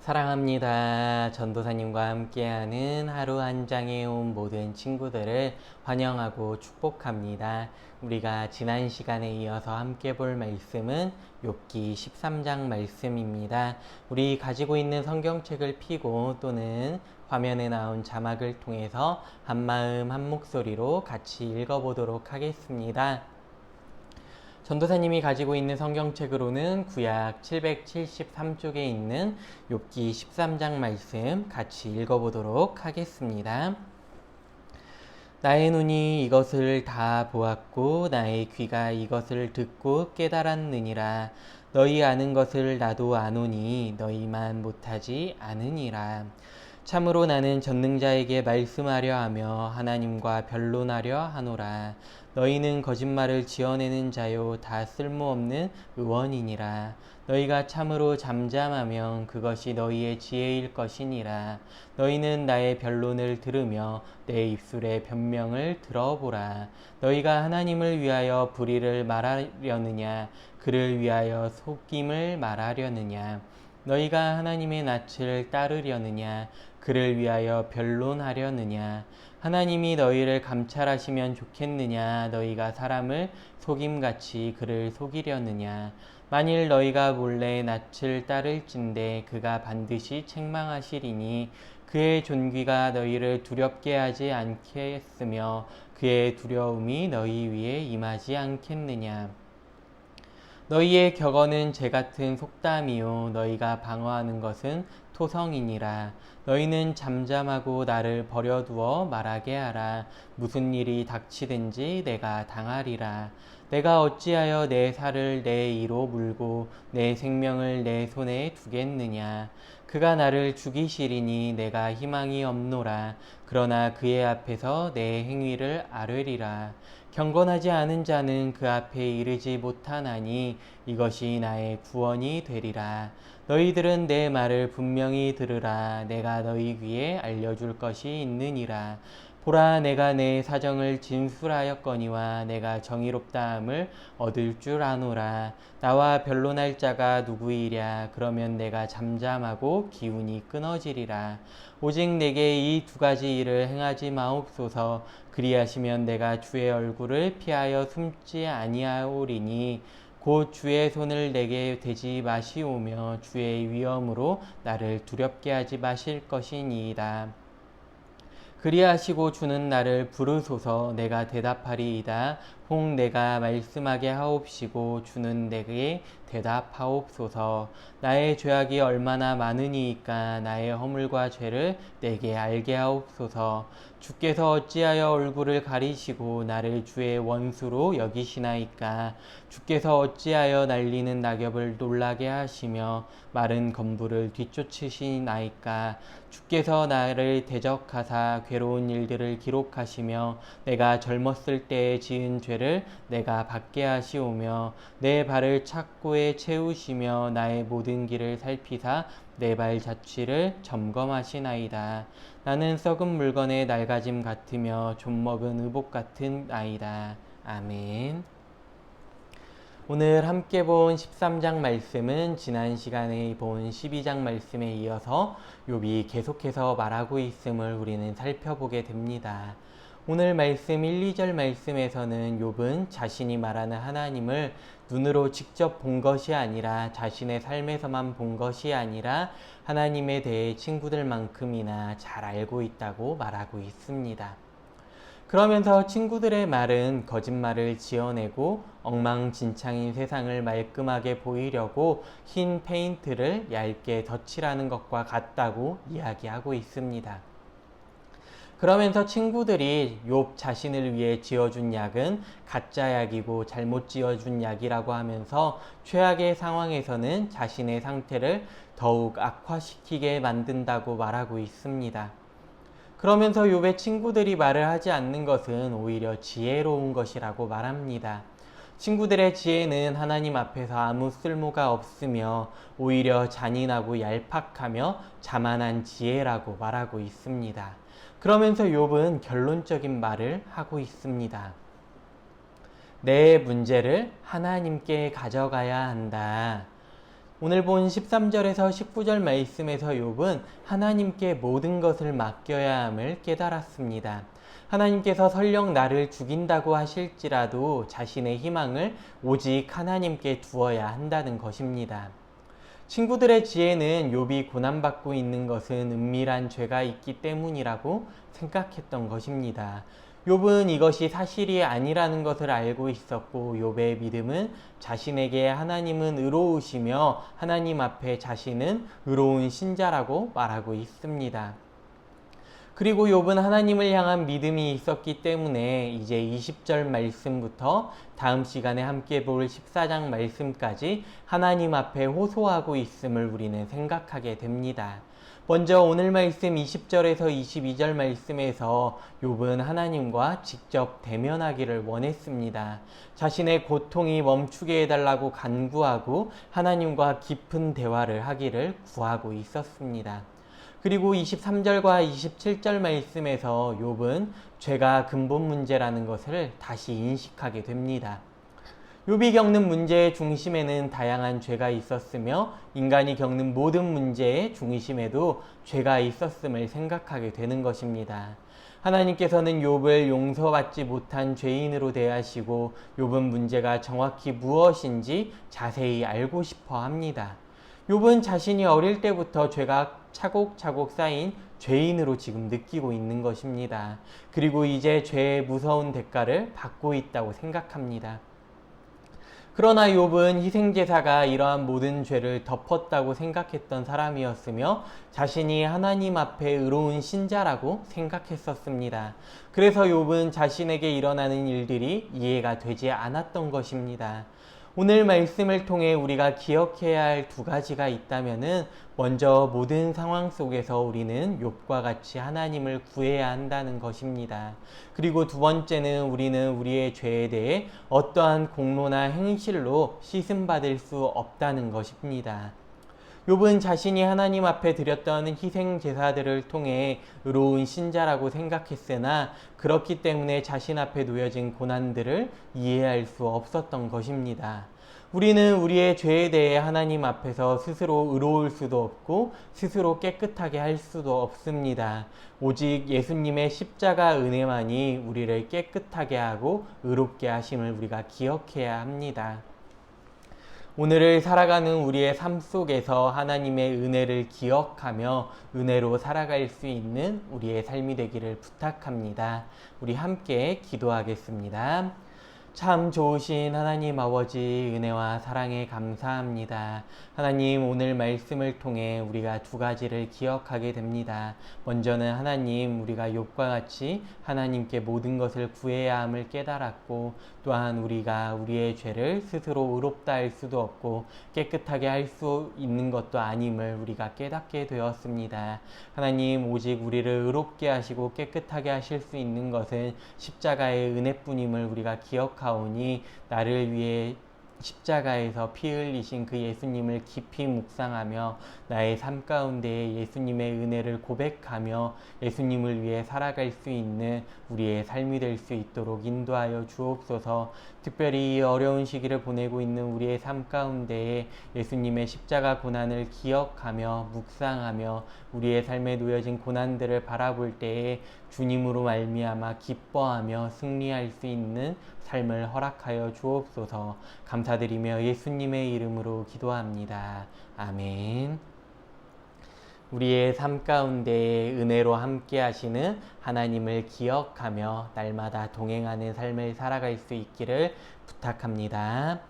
사랑합니다. 전도사님과 함께하는 하루 한 장에 온 모든 친구들을 환영하고 축복합니다. 우리가 지난 시간에 이어서 함께 볼 말씀은 욥기 13장 말씀입니다. 우리 가지고 있는 성경책을 펴고 또는 화면에 나온 자막을 통해서 한마음 한 목소리로 같이 읽어보도록 하겠습니다. 전도사님이 가지고 있는 성경책으로는 구약 773쪽에 있는 욥기 13장 말씀 같이 읽어보도록 하겠습니다. 나의 눈이 이것을 다 보았고 나의 귀가 이것을 듣고 깨달았느니라. 너희 아는 것을 나도 아노니 너희만 못하지 않으니라. 참으로 나는 전능자에게 말씀하려 하며 하나님과 변론하려 하노라. 너희는 거짓말을 지어내는 자요 다 쓸모없는 의원이니라. 너희가 참으로 잠잠하면 그것이 너희의 지혜일 것이니라. 너희는 나의 변론을 들으며 내 입술의 변명을 들어보라. 너희가 하나님을 위하여 불의를 말하려느냐 그를 위하여 속임을 말하려느냐. 너희가 하나님의 낯을 따르려느냐 그를 위하여 변론하려느냐. 하나님이 너희를 감찰하시면 좋겠느냐 너희가 사람을 속임같이 그를 속이려느냐. 만일 너희가 몰래 낯을 따를진대 그가 반드시 책망하시리니 그의 존귀가 너희를 두렵게 하지 않겠으며 그의 두려움이 너희 위에 임하지 않겠느냐. 너희의 격언은 재같은 속담이요 너희가 방어하는 것은 토성이니라. 너희는 잠잠하고 나를 버려두어 말하게 하라. 무슨 일이 닥치든지 내가 당하리라. 내가 어찌하여 내 살을 내 이로 물고 내 생명을 내 손에 두겠느냐. 그가 나를 죽이시리니 내가 희망이 없노라. 그러나 그의 앞에서 내 행위를 아뢰리라. 경건하지 않은 자는 그 앞에 이르지 못하나니 이것이 나의 구원이 되리라. 너희들은 내 말을 분명히 들으라. 내가 너희 귀에 알려줄 것이 있느니라. 보라, 내가 내 사정을 진술하였거니와 내가 정의롭다함을 얻을 줄 아노라. 나와 변론할 자가 누구이랴. 그러면 내가 잠잠하고 기운이 끊어지리라. 오직 내게 이 두 가지 일을 행하지 마옵소서. 그리하시면 내가 주의 얼굴을 피하여 숨지 아니하오리니 곧 주의 손을 내게 대지 마시오며 주의 위엄으로 나를 두렵게 하지 마실 것이니이다. 그리하시고 주는 나를 부르소서. 내가 대답하리이다. 혹 내가 말씀하게 하옵시고 주는 내게 대답하옵소서. 나의 죄악이 얼마나 많으니이까 나의 허물과 죄를 내게 알게 하옵소서. 주께서 어찌하여 얼굴을 가리시고 나를 주의 원수로 여기시나이까. 주께서 어찌하여 날리는 낙엽을 놀라게 하시며 마른 검부를 뒤쫓으시나이까. 주께서 나를 대적하사 괴로운 일들을 기록하시며 내가 젊었을 때에 지은 죄를 내가 받게 하시오며 내 발을 착고에 채우시며 나의 모든 길을 살피사 내 발 자취를 점검하시나이다. 나는 썩은 물건의 낡아짐 같으며 좀먹은 의복 같은 아이다. 아멘. 오늘 함께 본 13장 말씀은 지난 시간에 본 12장 말씀에 이어서 욥이 계속해서 말하고 있음을 우리는 살펴보게 됩니다. 오늘 말씀 1, 2절 말씀에서는 욥은 자신이 말하는 하나님을 눈으로 직접 본 것이 아니라 자신의 삶에서만 본 것이 아니라 하나님에 대해 친구들만큼이나 잘 알고 있다고 말하고 있습니다. 그러면서 친구들의 말은 거짓말을 지어내고 엉망진창인 세상을 말끔하게 보이려고 흰 페인트를 얇게 덧칠하는 것과 같다고 이야기하고 있습니다. 그러면서 친구들이 욥 자신을 위해 지어준 약은 가짜 약이고 잘못 지어준 약이라고 하면서 최악의 상황에서는 자신의 상태를 더욱 악화시키게 만든다고 말하고 있습니다. 그러면서 욥의 친구들이 말을 하지 않는 것은 오히려 지혜로운 것이라고 말합니다. 친구들의 지혜는 하나님 앞에서 아무 쓸모가 없으며 오히려 잔인하고 얄팍하며 자만한 지혜라고 말하고 있습니다. 그러면서 욥은 결론적인 말을 하고 있습니다. 내 문제를 하나님께 가져가야 한다. 오늘 본 13절에서 19절 말씀에서 욥은 하나님께 모든 것을 맡겨야 함을 깨달았습니다. 하나님께서 설령 나를 죽인다고 하실지라도 자신의 희망을 오직 하나님께 두어야 한다는 것입니다. 친구들의 지혜는 욥이 고난받고 있는 것은 은밀한 죄가 있기 때문이라고 생각했던 것입니다. 욥은 이것이 사실이 아니라는 것을 알고 있었고, 욥의 믿음은 자신에게 하나님은 의로우시며 하나님 앞에 자신은 의로운 신자라고 말하고 있습니다. 그리고 욥은 하나님을 향한 믿음이 있었기 때문에 이제 20절 말씀부터 다음 시간에 함께 볼 14장 말씀까지 하나님 앞에 호소하고 있음을 우리는 생각하게 됩니다. 먼저 오늘 말씀 20절에서 22절 말씀에서 욥은 하나님과 직접 대면하기를 원했습니다. 자신의 고통이 멈추게 해달라고 간구하고 하나님과 깊은 대화를 하기를 구하고 있었습니다. 그리고 23절과 27절 말씀에서 욥은 죄가 근본 문제라는 것을 다시 인식하게 됩니다. 욥이 겪는 문제의 중심에는 다양한 죄가 있었으며 인간이 겪는 모든 문제의 중심에도 죄가 있었음을 생각하게 되는 것입니다. 하나님께서는 욥을 용서받지 못한 죄인으로 대하시고 욥은 문제가 정확히 무엇인지 자세히 알고 싶어 합니다. 욥은 자신이 어릴 때부터 죄가 차곡차곡 쌓인 죄인으로 지금 느끼고 있는 것입니다. 그리고 이제 죄의 무서운 대가를 받고 있다고 생각합니다. 그러나 욥은 희생제사가 이러한 모든 죄를 덮었다고 생각했던 사람이었으며 자신이 하나님 앞에 의로운 신자라고 생각했었습니다. 그래서 욥은 자신에게 일어나는 일들이 이해가 되지 않았던 것입니다. 오늘 말씀을 통해 우리가 기억해야 할 두 가지가 있다면은 먼저 모든 상황 속에서 우리는 욥과 같이 하나님을 구해야 한다는 것입니다. 그리고 두 번째는 우리는 우리의 죄에 대해 어떠한 공로나 행실로 씻음받을 수 없다는 것입니다. 욥은 자신이 하나님 앞에 드렸던 희생 제사들을 통해 의로운 신자라고 생각했으나 그렇기 때문에 자신 앞에 놓여진 고난들을 이해할 수 없었던 것입니다. 우리는 우리의 죄에 대해 하나님 앞에서 스스로 의로울 수도 없고 스스로 깨끗하게 할 수도 없습니다. 오직 예수님의 십자가 은혜만이 우리를 깨끗하게 하고 의롭게 하심을 우리가 기억해야 합니다. 오늘을 살아가는 우리의 삶 속에서 하나님의 은혜를 기억하며 은혜로 살아갈 수 있는 우리의 삶이 되기를 부탁합니다. 우리 함께 기도하겠습니다. 참 좋으신 하나님 아버지, 은혜와 사랑에 감사합니다. 하나님, 오늘 말씀을 통해 우리가 두 가지를 기억하게 됩니다. 먼저는 하나님, 우리가 욥과 같이 하나님께 모든 것을 구해야 함을 깨달았고, 또한 우리가 우리의 죄를 스스로 의롭다 할 수도 없고 깨끗하게 할 수 있는 것도 아님을 우리가 깨닫게 되었습니다. 하나님, 오직 우리를 의롭게 하시고 깨끗하게 하실 수 있는 것은 십자가의 은혜뿐임을 우리가 기억하오니 나를 위해 십자가에서 피 흘리신 그 예수님을 깊이 묵상하며 나의 삶 가운데 예수님의 은혜를 고백하며 예수님을 위해 살아갈 수 있는 우리의 삶이 될 수 있도록 인도하여 주옵소서. 특별히 이 어려운 시기를 보내고 있는 우리의 삶 가운데에 예수님의 십자가 고난을 기억하며 묵상하며 우리의 삶에 놓여진 고난들을 바라볼 때에 주님으로 말미암아 기뻐하며 승리할 수 있는 삶을 허락하여 주옵소서. 감사드리며 예수님의 이름으로 기도합니다. 아멘. 우리의 삶 가운데 은혜로 함께 하시는 하나님을 기억하며 날마다 동행하는 삶을 살아갈 수 있기를 부탁합니다.